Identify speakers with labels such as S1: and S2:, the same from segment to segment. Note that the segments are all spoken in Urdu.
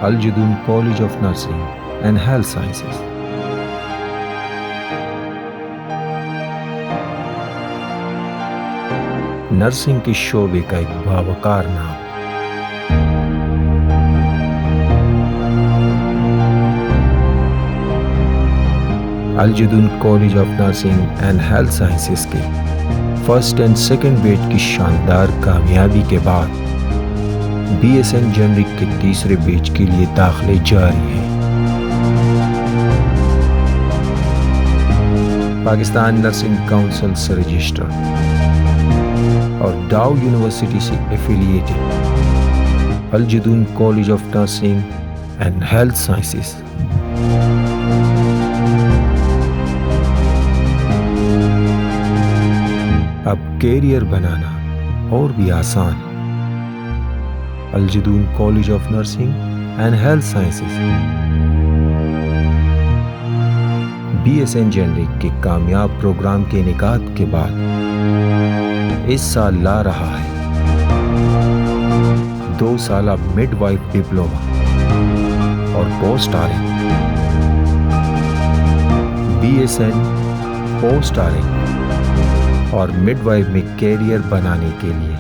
S1: الجدون college of nursing and health sciences. Nursing کے شعبے کا ایک باوقار نام. Aljadoon college of nursing and health sciences کے فرسٹ اینڈ سیکنڈ بیچ کی شاندار کامیابی کے بعد بی ایس این جنرک کے تیسرے بیچ کے لیے داخلے جاری ہیں. پاکستان نرسنگ کونسل سے رجسٹر اور ڈاؤ یونیورسٹی سے affiliated Aljadoon college of nursing and health sciences اب کیریئر بنانا اور بھی آسان. Aljadoon college of nursing and health sciences B S N generic کے کامیاب پروگرام کے انعقاد کے بعد اس سال لا رہا ہے 2 سالہ مڈ وائف ڈپلومہ اور post RN. B S N post RN اور مڈ وائف میں کیریئر بنانے کے لیے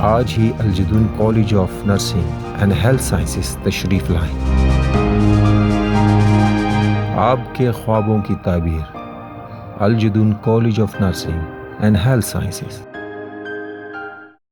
S1: آج ہی Aljadoon college of nursing and health sciences تشریف لائیں. آپ کے خوابوں کی تعبیر Aljadoon college of nursing and health sciences.